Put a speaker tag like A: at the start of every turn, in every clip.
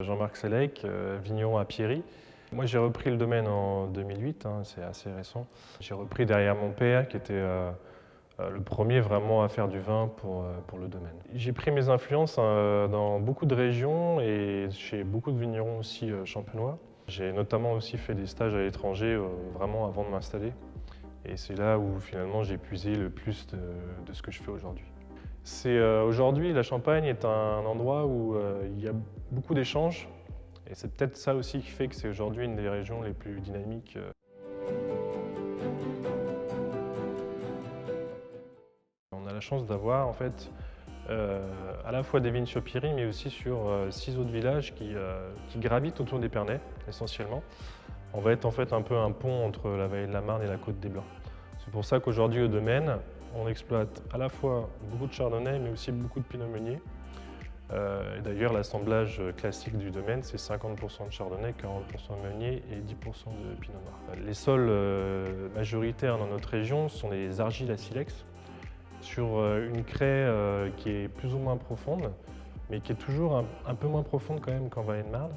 A: Jean-Marc Sellec, vigneron à Pierry. Moi, j'ai repris le domaine en 2008, c'est assez récent. J'ai repris derrière mon père, qui était le premier vraiment à faire du vin pour le domaine. J'ai pris mes influences dans beaucoup de régions et chez beaucoup de vignerons aussi champenois. J'ai notamment aussi fait des stages à l'étranger vraiment avant de m'installer. Et c'est là où finalement j'ai puisé le plus de ce que je fais aujourd'hui. Aujourd'hui, la Champagne est un endroit où il y a beaucoup d'échanges. Et c'est peut-être ça aussi qui fait que c'est aujourd'hui une des régions les plus dynamiques. On a la chance d'avoir en fait à la fois des vignes sur Pierry, mais aussi sur 6 autres villages qui gravitent autour d'Épernay essentiellement. On va être en fait un peu un pont entre la vallée de la Marne et la Côte des Blancs. C'est pour ça qu'aujourd'hui au domaine, on exploite à la fois beaucoup de chardonnay, mais aussi beaucoup de pinot meunier. D'ailleurs, l'assemblage classique du domaine, c'est 50% de chardonnay, 40% de meunier et 10% de pinot noir. Les sols majoritaires dans notre région sont les argiles à silex, sur une craie qui est plus ou moins profonde, mais qui est toujours un peu moins profonde quand même qu'en vallée de Marne.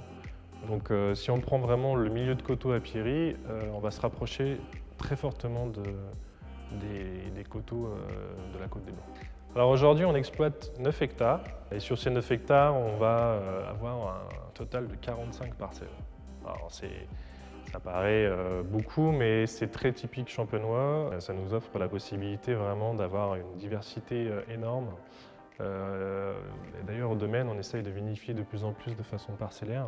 A: Donc si on prend vraiment le milieu de coteaux à Pierry, on va se rapprocher très fortement des coteaux de la Côte des Blancs. Alors aujourd'hui, on exploite 9 hectares et sur ces 9 hectares, on va avoir un total de 45 parcelles. Alors ça paraît beaucoup, mais c'est très typique champenois. Ça nous offre la possibilité vraiment d'avoir une diversité énorme. D'ailleurs, au domaine, on essaye de vinifier de plus en plus de façon parcellaire.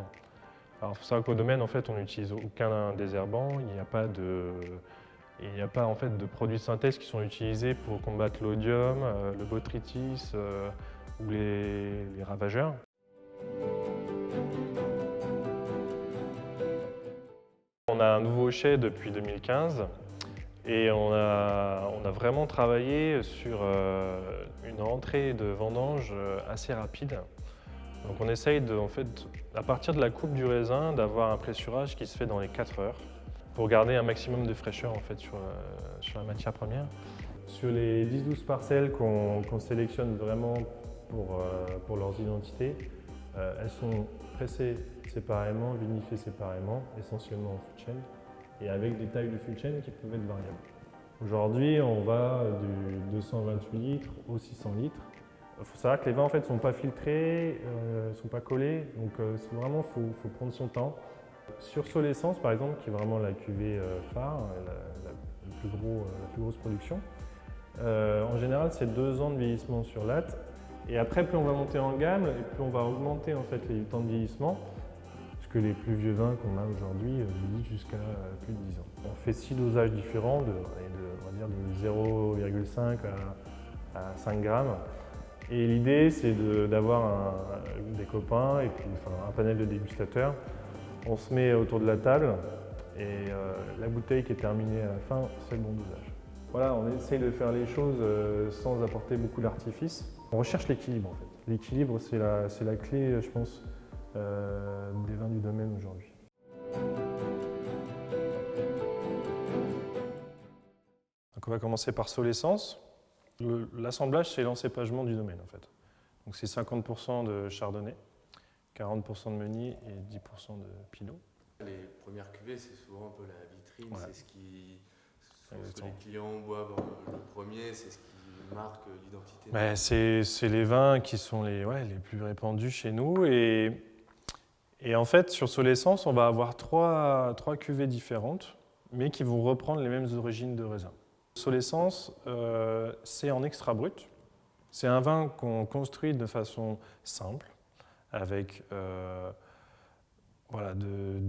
A: Alors, il faut savoir qu'au domaine, en fait, on n'utilise aucun désherbant. Il n'y a pas en fait, de produits de synthèse qui sont utilisés pour combattre l'odium, le botrytis ou les ravageurs. On a un nouveau chai depuis 2015 et on a vraiment travaillé sur une rentrée de vendange assez rapide. Donc on essaye en fait, à partir de la coupe du raisin, d'avoir un pressurage qui se fait dans les 4 heures pour garder un maximum de fraîcheur en fait, sur la matière première. Sur les 10-12 parcelles qu'on sélectionne vraiment pour leurs identités, elles sont pressées séparément, vinifiées séparément, essentiellement en fût de chêne, et avec des tailles de fût de chêne qui peuvent être variables. Aujourd'hui, on va du 228 litres au 600 litres. Il faut savoir que les vins en fait sont pas filtrés, sont pas collés, donc vraiment faut prendre son temps. Sur Solessence par exemple, qui est vraiment la cuvée phare, la plus grosse production, en général c'est 2 ans de vieillissement sur latte. Et après, plus on va monter en gamme, et plus on va augmenter en fait les temps de vieillissement, puisque les plus vieux vins qu'on a aujourd'hui vieillissent jusqu'à plus de 10 ans. On fait 6 dosages différents, on va dire de 0,5 à 5 grammes. Et l'idée, c'est d'avoir des copains et puis un panel de dégustateurs. On se met autour de la table et la bouteille qui est terminée à la fin, c'est le bon dosage. Voilà, on essaye de faire les choses sans apporter beaucoup d'artifice. On recherche l'équilibre en fait. L'équilibre, c'est la clé, je pense, des vins du domaine aujourd'hui. Donc on va commencer par Solessence. L'assemblage, c'est l'encépagement du domaine en fait. Donc c'est 50% de chardonnay, 40% de meunier et 10% de pinot.
B: Les premières cuvées, c'est souvent un peu la vitrine,
A: voilà.
B: C'est ce que les clients boivent le premier, c'est ce qui marque l'identité.
A: C'est les vins qui sont les plus répandus chez nous. Et en fait, sur Solessence, on va avoir trois cuvées différentes, mais qui vont reprendre les mêmes origines de raisin. Solessence, c'est en extra brut. C'est un vin qu'on construit de façon simple, avec de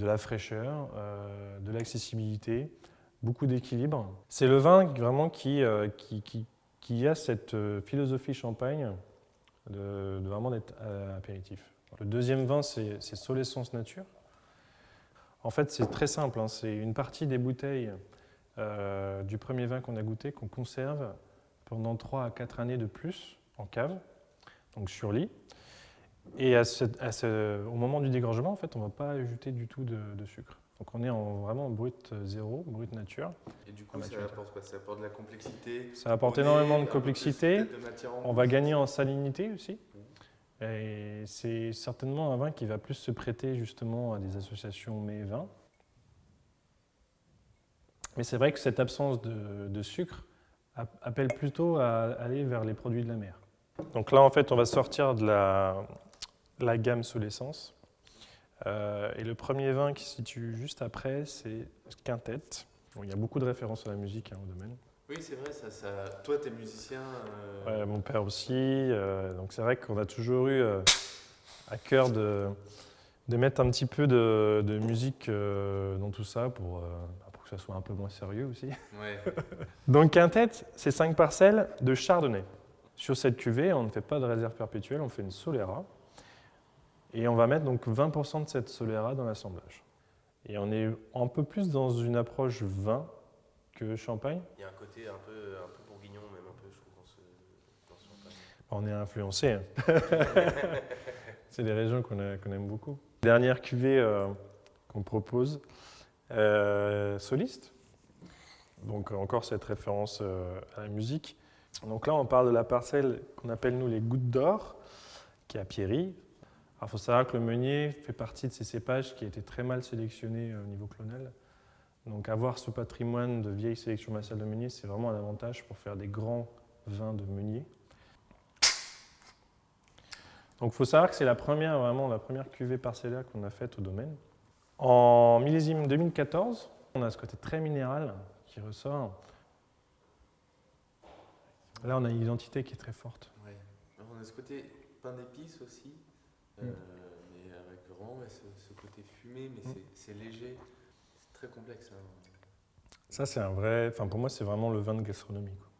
A: la fraîcheur, de l'accessibilité, beaucoup d'équilibre. C'est le vin vraiment qui a cette philosophie champagne de vraiment d'être apéritif. Le deuxième vin, c'est Solessence Nature. En fait, c'est très simple, c'est une partie des bouteilles du premier vin qu'on a goûté, qu'on conserve pendant 3 à 4 années de plus en cave, donc sur lit. Et au moment du dégorgement, en fait, on ne va pas ajouter du tout de sucre. Donc on est vraiment en brut zéro, brut nature.
B: Et du coup, ça apporte quoi? Ça apporte de la complexité?
A: Ça apporte énormément de complexité. On va gagner en salinité aussi. Et c'est certainement un vin qui va plus se prêter justement à des associations mets-vins. Mais c'est vrai que cette absence de sucre appelle plutôt à aller vers les produits de la mer. Donc là, en fait, on va sortir de la gamme sous l'essence. Et le premier vin qui se situe juste après, c'est Quintet. Bon, il y a beaucoup de références à la musique au domaine.
B: Oui, c'est vrai, toi, tu es musicien.
A: Mon père aussi. Donc c'est vrai qu'on a toujours eu à cœur de mettre un petit peu de musique dans tout ça pour que ça soit un peu moins sérieux aussi.
B: Ouais.
A: Donc Quintet, c'est 5 parcelles de chardonnay. Sur cette cuvée, on ne fait pas de réserve perpétuelle, on fait une Solera. Et on va mettre donc 20% de cette Solera dans l'assemblage. Et on est un peu plus dans une approche vin que champagne.
C: Il y a un côté un peu bourguignon, même un peu, je trouve, dans ce champagne.
A: On est influencé. C'est des régions qu'on aime beaucoup. Dernière cuvée qu'on propose, Soliste. Donc encore cette référence à la musique. Donc là, on parle de la parcelle qu'on appelle nous les Gouttes d'Or, qui est à Pierry. Alors il faut savoir que le meunier fait partie de ces cépages qui a été très mal sélectionnés au niveau clonal. Donc avoir ce patrimoine de vieille sélection massale de meunier, c'est vraiment un avantage pour faire des grands vins de meunier. Donc il faut savoir que c'est la première cuvée parcellaire qu'on a faite au domaine. En millésime 2014, on a ce côté très minéral qui ressort. Là, on a une identité qui est très forte.
B: Ouais. Alors, on a ce côté pain d'épices aussi, mais avec vraiment ce côté fumé, mais c'est léger, c'est très complexe. Hein.
A: Ça, c'est un vrai. Enfin, pour moi, c'est vraiment le vin de gastronomie, quoi.